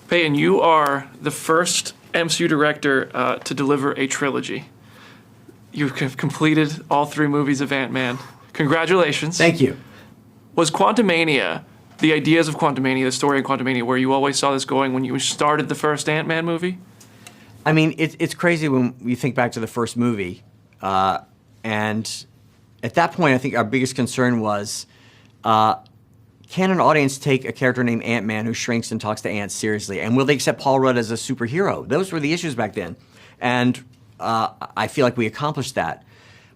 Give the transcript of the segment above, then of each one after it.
Peyton, you are the first MCU director to deliver a trilogy. You've completed all 3 movies of Ant-Man. Congratulations. Thank you. Was Quantumania, the ideas of Quantumania, the story of Quantumania, where you always saw this going when you started the first Ant-Man movie? I mean, it's crazy when you think back to the first movie. And at that point, I think our biggest concern was, can an audience take a character named Ant-Man who shrinks and talks to ants seriously? And will they accept Paul Rudd as a superhero? Those were the issues back then. And I feel like we accomplished that.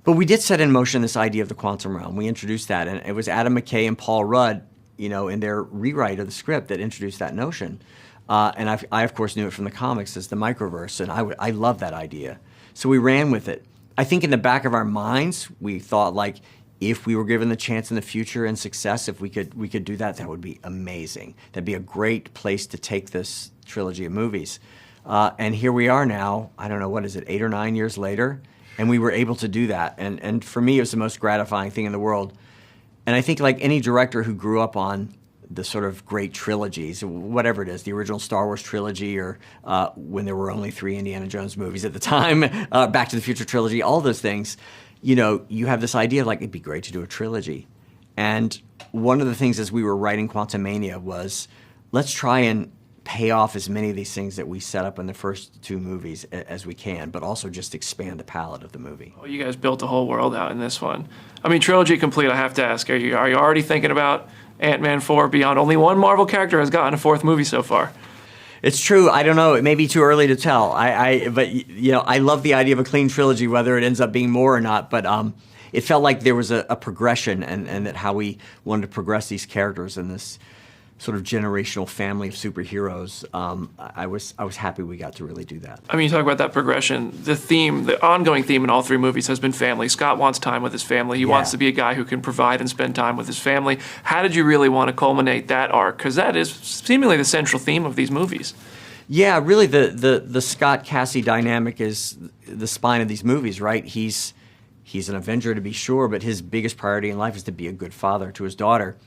But we did set in motion this idea of the quantum realm. We introduced that. And it was Adam McKay and Paul Rudd, in their rewrite of the script that introduced that notion. And I, of course, knew it from the comics as the microverse. And I love that idea. So we ran with it. I think in the back of our minds, we thought, like, if we were given the chance in the future and success, if we could do that, that would be amazing. That'd be a great place to take this trilogy of movies. And here we are now, I don't know, what is it, 8 or 9 years later? And we were able to do that. And for me, it was the most gratifying thing in the world. And I think like any director who grew up on the sort of great trilogies, whatever it is, the original Star Wars trilogy, or when there were only 3 Indiana Jones movies at the time, Back to the Future trilogy, all those things, you have this idea of like, it'd be great to do a trilogy. And one of the things as we were writing Quantumania was, let's try and pay off as many of these things that we set up in the first 2 movies as we can, but also just expand the palette of the movie. Oh, you guys built a whole world out in this one. I mean, trilogy complete, I have to ask, are you already thinking about Ant-Man 4 beyond? Only one Marvel character has gotten a 4th movie so far. It's true. I don't know. It may be too early to tell. But I love the idea of a clean trilogy, whether it ends up being more or not. But it felt like there was a progression, and that how we wanted to progress these characters in this sort of generational family of superheroes. I was happy we got to really do that. I mean, you talk about that progression. The ongoing theme in all 3 movies has been family. Scott wants time with his family. He wants to be a guy who can provide and spend time with his family. How did you really want to culminate that arc? Because that is seemingly the central theme of these movies. Yeah, really the Scott-Cassie dynamic is the spine of these movies, right? He's an Avenger to be sure, but his biggest priority in life is to be a good father to his daughter.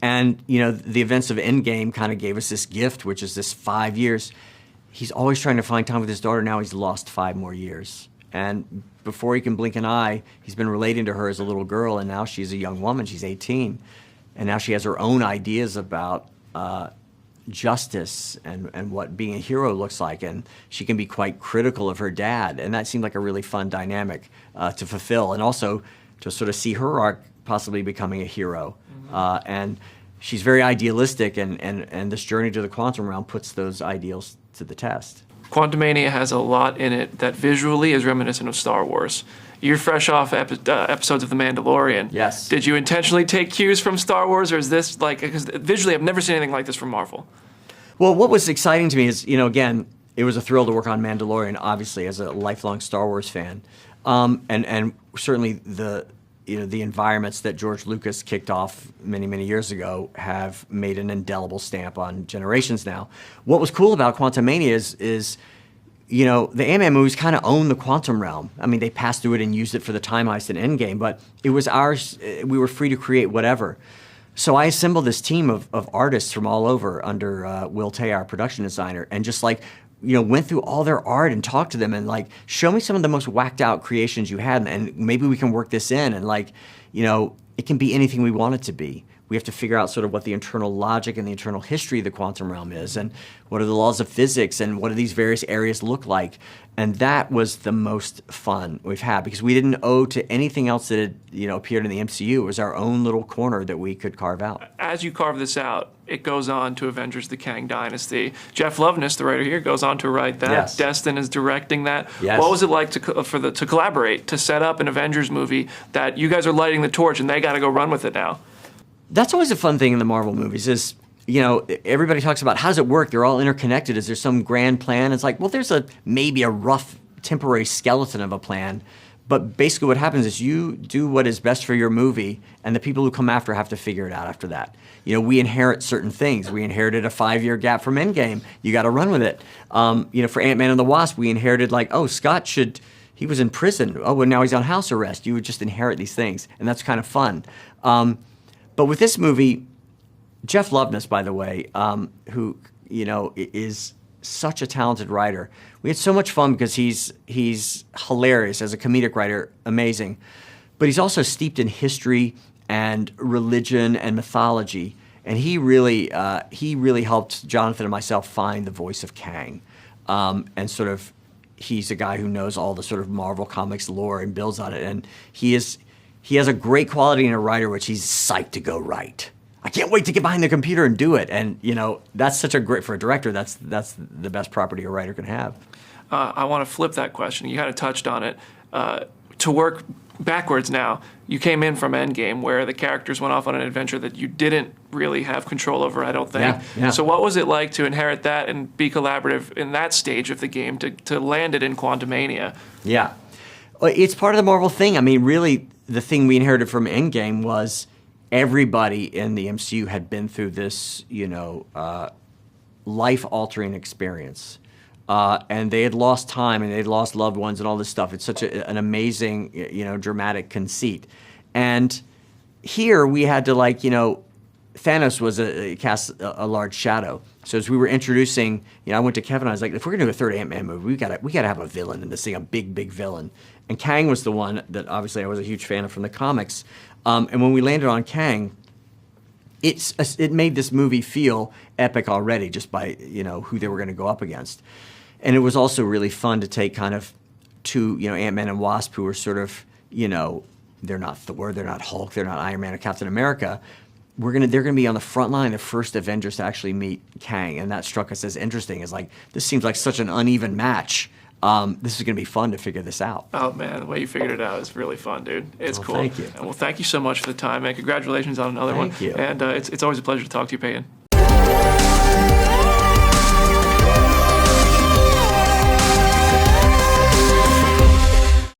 And, the events of Endgame kind of gave us this gift, which is this 5 years. He's always trying to find time with his daughter. Now he's lost 5 more years. And before he can blink an eye, he's been relating to her as a little girl, and now she's a young woman. She's 18. And now she has her own ideas about justice and what being a hero looks like. And she can be quite critical of her dad. And that seemed like a really fun dynamic to fulfill. And also to sort of see her arc possibly becoming a hero. And she's very idealistic, and this journey to the quantum realm puts those ideals to the test. Quantumania has a lot in it that visually is reminiscent of Star Wars. You're fresh off episodes of The Mandalorian. Yes. Did you intentionally take cues from Star Wars, or is this like, because visually I've never seen anything like this from Marvel? Well, what was exciting to me is, again, it was a thrill to work on Mandalorian, obviously, as a lifelong Star Wars fan. And certainly the environments that George Lucas kicked off many, many years ago have made an indelible stamp on generations now. What was cool about Quantumania is the Ant-Man movies kind of own the quantum realm. I mean, they passed through it and used it for the time heist and Endgame, but it was ours. We were free to create whatever. So I assembled this team of artists from all over under Will Tay, our production designer, and just went through all their art and talked to them and show me some of the most whacked out creations you had, and maybe we can work this in, and it can be anything we want it to be. We have to figure out sort of what the internal logic and the internal history of the quantum realm is, and what are the laws of physics, and what do these various areas look like. And that was the most fun we've had, because we didn't owe to anything else that had appeared in the MCU. It was our own little corner that we could carve out. As you carve this out, it goes on to Avengers: The Kang Dynasty. Jeff Loveness, the writer here, goes on to write that. Yes. Destin is directing that. Yes. What was it like to collaborate, to set up an Avengers movie that you guys are lighting the torch and they got to go run with it now? That's always a fun thing in the Marvel movies is, everybody talks about how does it work? They're all interconnected. Is there some grand plan? It's like, well, there's maybe a rough temporary skeleton of a plan. But basically what happens is you do what is best for your movie, and the people who come after have to figure it out after that. We inherit certain things. We inherited a 5-year gap from Endgame. You got to run with it. For Ant-Man and the Wasp, we inherited Scott he was in prison. Oh, well, now he's on house arrest. You would just inherit these things, and that's kind of fun. But with this movie, Jeff Loveness, by the way, who is such a talented writer. We had so much fun because he's hilarious as a comedic writer, amazing, but he's also steeped in history and religion and mythology, and he really helped Jonathon and myself find the voice of Kang, and sort of he's a guy who knows all the sort of Marvel Comics lore and builds on it, and he has a great quality in a writer which he's psyched to go right. I can't wait to get behind the computer and do it. And that's such a great, for a director, that's the best property a writer can have. I want to flip that question. You kind of touched on it. To work backwards now, you came in from Endgame where the characters went off on an adventure that you didn't really have control over, I don't think. Yeah. So what was it like to inherit that and be collaborative in that stage of the game to land it in Quantumania? Yeah. Well, it's part of the Marvel thing. I mean, really, the thing we inherited from Endgame was everybody in the MCU had been through this, life-altering experience. And they had lost time and they'd lost loved ones and all this stuff. It's such an amazing, dramatic conceit. And here we had to Thanos was cast a large shadow. So as we were introducing, I went to Kevin, I was like, if we're gonna do a third Ant-Man movie, we gotta have a villain in this thing, a big villain. And Kang was the one that obviously I was a huge fan of from the comics. And when we landed on Kang, it made this movie feel epic already just by who they were going to go up against, and it was also really fun to take kind of two Ant-Man and Wasp, who were sort of they're not Thor, they're not Hulk, they're not Iron Man or Captain America. They're gonna be on the front line, the first Avengers to actually meet Kang, and that struck us as interesting. Is like, this seems like such an uneven match. This is going to be fun to figure this out. Oh, man, the way you figured it out is really fun, dude. It's cool. Thank you. Well, thank you so much for the time, man. Congratulations on another one. Thank you. And it's always a pleasure to talk to you, Peyton.